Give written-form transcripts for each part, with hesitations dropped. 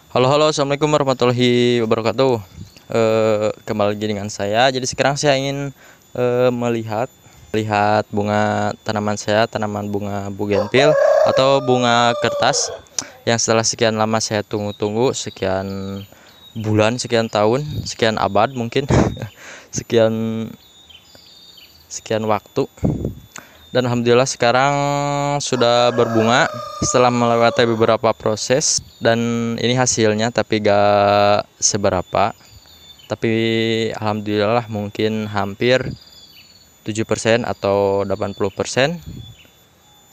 Halo, halo, assalamualaikum warahmatullahi wabarakatuh. Kembali lagi dengan saya. Jadi sekarang saya ingin melihat bunga tanaman saya, tanaman bunga bugenvil atau bunga kertas yang setelah sekian lama saya tunggu-tunggu, sekian bulan, sekian tahun, sekian abad mungkin, sekian sekian waktu. Dan alhamdulillah sekarang sudah berbunga setelah melewati beberapa proses, dan ini hasilnya tapi gak seberapa, tapi alhamdulillah mungkin hampir 7% atau 80%.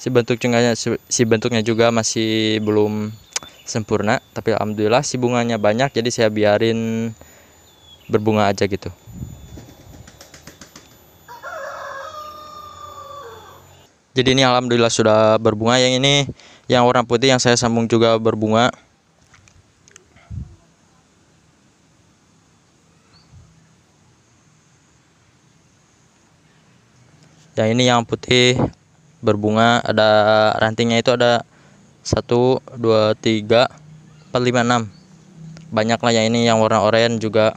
Si bentuknya juga masih belum sempurna, tapi alhamdulillah si bunganya banyak, jadi saya biarin berbunga aja gitu. Jadi ini alhamdulillah sudah berbunga. Yang ini yang warna putih yang saya sambung juga berbunga. Yang ini yang putih berbunga, ada rantingnya itu ada 1, 2, 3, 4, 5, 6. Banyak lah. Yang ini yang warna oranye juga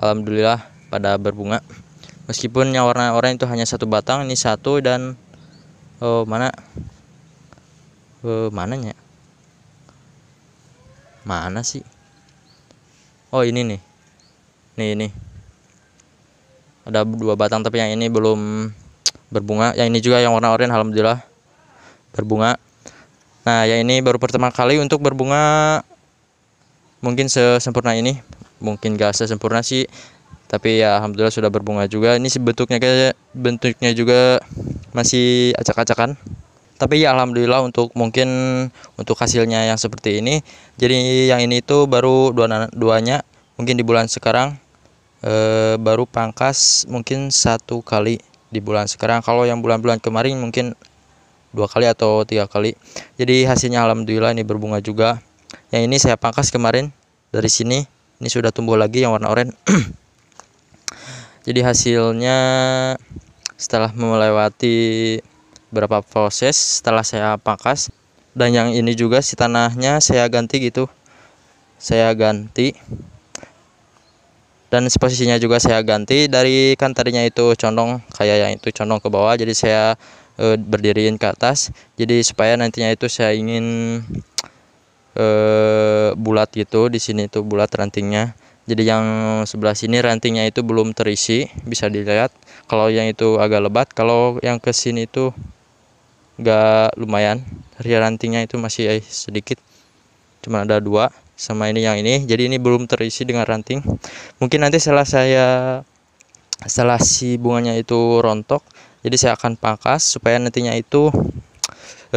alhamdulillah pada berbunga. Meskipun yang warna oranye itu hanya satu batang, ini satu, dan mananya? Mana sih? Oh, ini nih. Ini. Ada 2 batang, tapi yang ini belum berbunga. Yang ini juga yang warna oranye alhamdulillah berbunga. Nah, yang ini baru pertama kali untuk berbunga, mungkin sesempurna ini. Mungkin gak sesempurna sih, tapi ya alhamdulillah sudah berbunga juga. Ini bentuknya juga masih acak-acakan, tapi ya alhamdulillah untuk hasilnya yang seperti ini. Jadi yang ini tuh baru duanya mungkin di bulan sekarang, baru pangkas mungkin 1 kali di bulan sekarang. Kalau yang bulan-bulan kemarin mungkin 2 kali atau 3 kali. Jadi hasilnya alhamdulillah ini berbunga juga. Yang ini saya pangkas kemarin dari sini. Ini sudah tumbuh lagi yang warna oranye. Jadi hasilnya setelah melewati beberapa proses, setelah saya pangkas, dan yang ini juga si tanahnya saya ganti gitu. Saya ganti, dan posisinya juga saya ganti. Dari kan tadinya itu condong, kayak yang itu condong ke bawah, jadi saya berdiriin ke atas. Jadi supaya nantinya itu saya ingin bulat gitu. Di sini tuh bulat rantingnya. Jadi yang sebelah sini rantingnya itu belum terisi, bisa dilihat. Kalau yang itu agak lebat, kalau yang ke sini itu gak lumayan. Rantingnya itu masih sedikit, cuma ada 2. Sama ini yang ini, jadi ini belum terisi dengan ranting. Mungkin nanti setelah si bunganya itu rontok, jadi saya akan pangkas supaya nantinya itu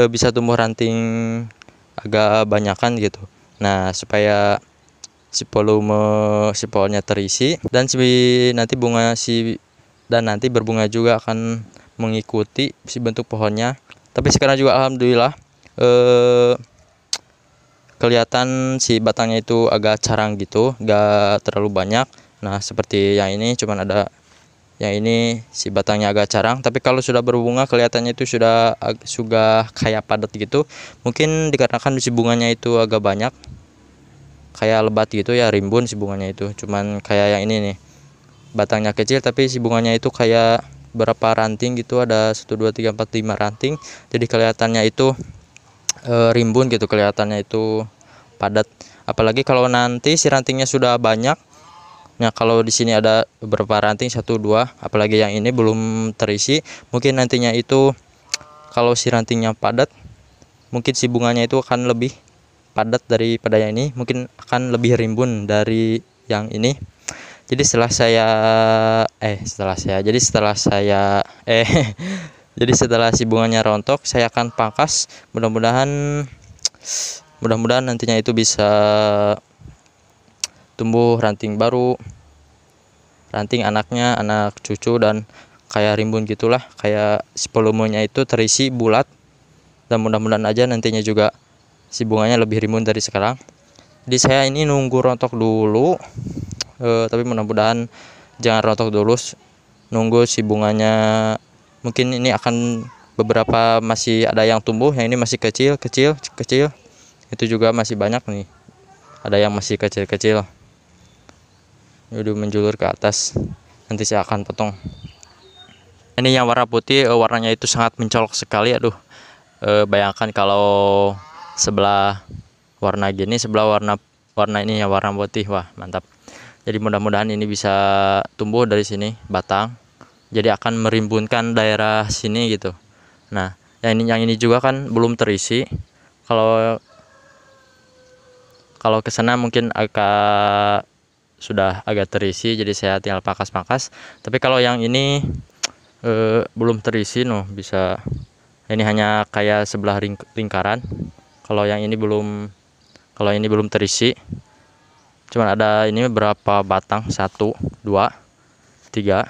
bisa tumbuh ranting agak banyakan gitu. Nah, supaya si pohonnya terisi, dan nanti berbunga juga akan mengikuti si bentuk pohonnya. Tapi sekarang juga alhamdulillah kelihatan si batangnya itu agak carang gitu, gak terlalu banyak. Nah, seperti yang ini cuman ada yang ini si batangnya agak carang, tapi kalau sudah berbunga kelihatannya itu sudah kayak padat gitu. Mungkin dikarenakan si bunganya itu agak banyak, kayak lebat gitu ya, rimbun si bunganya itu. Cuman kayak yang ini nih, batangnya kecil tapi si bunganya itu kayak berapa ranting gitu, ada 1, 2, 3, 4, 5 ranting. Jadi kelihatannya itu rimbun gitu, kelihatannya itu padat. Apalagi kalau nanti si rantingnya sudah banyak. Nah, kalau di sini ada beberapa ranting, 1, 2, apalagi yang ini belum terisi, mungkin nantinya itu kalau si rantingnya padat, mungkin si bunganya itu akan lebih padat daripada yang ini, mungkin akan lebih rimbun dari yang ini. Jadi setelah saya jadi setelah si bunganya rontok, saya akan pangkas. Mudah-mudahan nantinya itu bisa tumbuh ranting baru, ranting anaknya, anak cucu, dan kayak rimbun gitulah, kayak si volumenya itu terisi bulat. Dan mudah-mudahan aja nantinya juga si bunganya lebih rimbun dari sekarang. Jadi saya ini nunggu rontok dulu, tapi mudah-mudahan jangan rontok dulu, nunggu si bunganya. Mungkin ini akan beberapa masih ada yang tumbuh, yang ini masih kecil. Itu juga masih banyak nih, ada yang masih kecil-kecil, udah menjulur ke atas. Nanti saya akan potong. Ini yang warna putih, warnanya itu sangat mencolok sekali. Aduh, bayangkan kalau sebelah warna gini, sebelah warna ini ya warna putih, wah mantap. Jadi mudah-mudahan ini bisa tumbuh dari sini batang, jadi akan merimbunkan daerah sini gitu. Nah, yang ini juga kan belum terisi. Kalau ke sana mungkin sudah agak terisi, jadi saya tinggal pangkas-pangkas. Tapi kalau yang ini belum terisi, bisa ini hanya kayak sebelah lingkaran. Kalau ini belum terisi, cuman ada ini berapa batang, 1 2 3.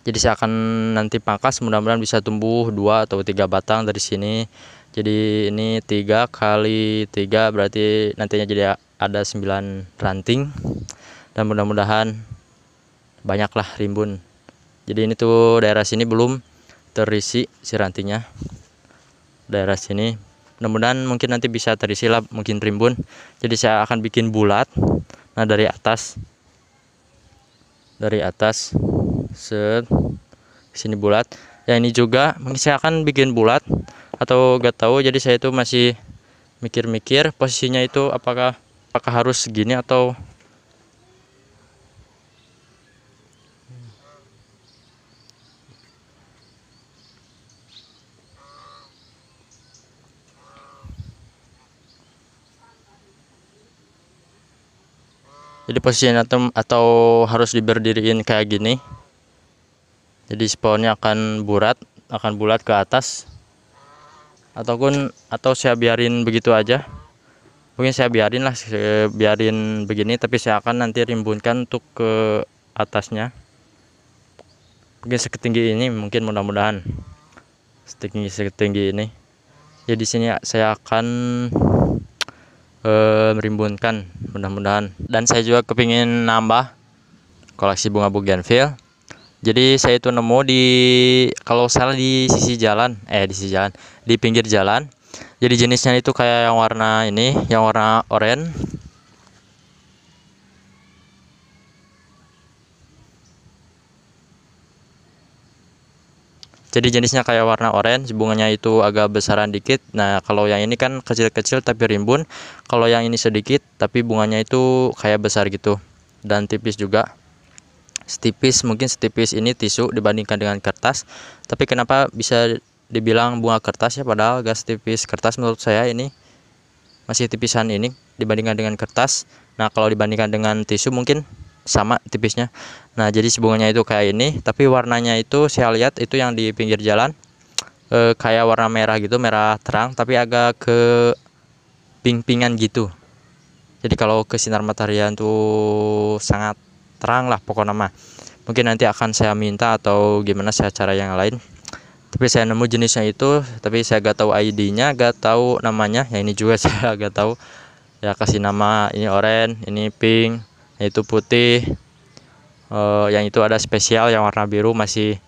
Jadi saya akan nanti pangkas, mudah-mudahan bisa tumbuh 2 atau 3 batang dari sini. Jadi ini 3 kali 3 berarti nantinya jadi ada 9 ranting, dan mudah-mudahan banyaklah rimbun. Jadi ini tuh daerah sini belum terisi si rantingnya, daerah sini mudah-mudahan mungkin nanti bisa terisi lah, mungkin rimbun. Jadi saya akan bikin bulat. Nah, dari atas set sini bulat. Ya ini juga mungkin saya akan bikin bulat atau gak tahu. Jadi saya itu masih mikir-mikir posisinya itu apakah harus segini atau jadi posisinya atau harus diberdiriin kayak gini. Jadi spawnnya akan bulat ke atas, atau saya biarin begitu aja. Mungkin saya biarin begini, tapi saya akan nanti rimbunkan untuk ke atasnya. Mungkin setinggi ini, mungkin mudah-mudahan setinggi ini. Jadi sini saya akan merimbunkan mudah-mudahan. Dan saya juga kepingin nambah koleksi bunga bougainville. Jadi saya itu nemu kalau salah di pinggir jalan. Jadi jenisnya itu kayak yang warna oranye. Jadi jenisnya kayak warna orange, bunganya itu agak besaran dikit. Nah, kalau yang ini kan kecil-kecil tapi rimbun. Kalau yang ini sedikit tapi bunganya itu kayak besar gitu. Dan tipis juga. Mungkin setipis ini tisu dibandingkan dengan kertas. Tapi kenapa bisa dibilang bunga kertas ya, padahal gak setipis kertas. Menurut saya ini masih tipisan ini dibandingkan dengan kertas. Nah, kalau dibandingkan dengan tisu mungkin sama tipisnya. Nah, jadi si bunganya itu kayak ini, tapi warnanya itu saya lihat itu yang di pinggir jalan kayak warna merah gitu, merah terang tapi agak ke pink-pinkan gitu. Jadi kalau ke sinar matahari tuh sangat terang lah pokoknya mah. Mungkin nanti akan saya minta atau gimana saya cara yang lain. Tapi saya nemu jenisnya itu, tapi saya gak tahu ID-nya, gak tahu namanya. Yang ini juga saya gak tahu. Ya kasih nama, ini oranye, ini pink, itu putih. Yang itu ada spesial yang warna biru masih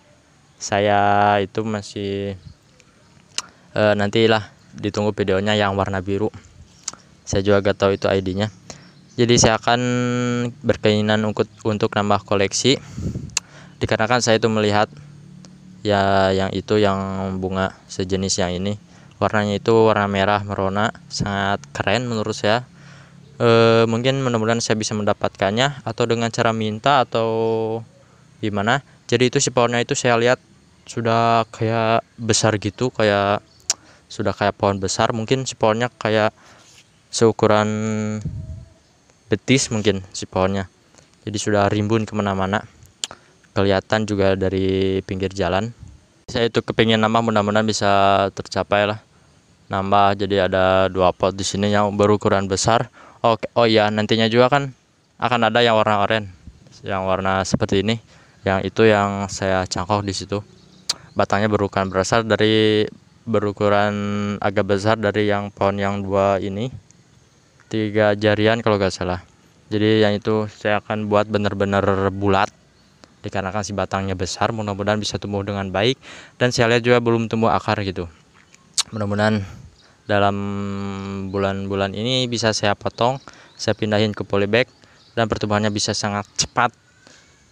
nantilah ditunggu videonya yang warna biru. Saya juga gak tahu itu ID-nya. Jadi saya akan berkeinginan untuk nambah koleksi, dikarenakan saya itu melihat ya yang bunga sejenis yang ini, warnanya itu warna merah merona, sangat keren menurut saya. Mungkin mudah-mudahan saya bisa mendapatkannya atau dengan cara minta atau gimana. Jadi itu si pohonnya itu saya lihat sudah kayak besar gitu, sudah kayak pohon besar. Mungkin si pohonnya kayak seukuran betis mungkin si pohonnya. Jadi sudah rimbun kemana-mana, kelihatan juga dari pinggir jalan. Saya itu kepingin nambah, mudah-mudahan bisa tercapai lah nambah. Jadi ada 2 pot di sini yang berukuran besar. Oh iya, nantinya juga kan akan ada yang warna oranye, yang warna seperti ini. Yang itu yang saya cangkok di situ. Batangnya berukuran agak besar dari yang pohon yang 2 ini, 3 jarian kalau gak salah. Jadi yang itu saya akan buat benar-benar bulat, dikarenakan si batangnya besar. Mudah-mudahan bisa tumbuh dengan baik. Dan saya lihat juga belum tumbuh akar gitu. Mudah-mudahan dalam bulan-bulan ini bisa saya potong, saya pindahin ke polybag, dan pertumbuhannya bisa sangat cepat,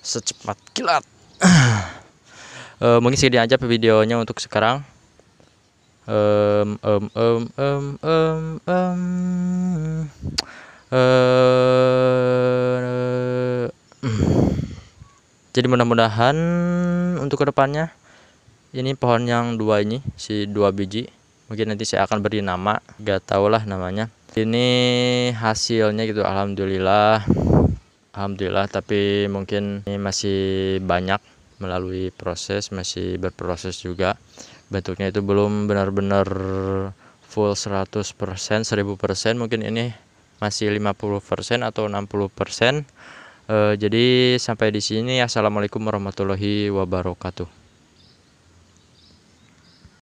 secepat kilat. Mungkin segini aja videonya untuk sekarang. Jadi mudah-mudahan untuk kedepannya ini pohon yang dua ini, si 2 biji, mungkin nanti saya akan beri nama, gak tau lah namanya. Ini hasilnya gitu, alhamdulillah, tapi mungkin ini masih banyak melalui proses, masih berproses juga. Bentuknya itu belum benar-benar full 100%, 1000%, mungkin ini masih 50% atau 60%. Jadi sampai di sini. Assalamualaikum warahmatullahi wabarakatuh.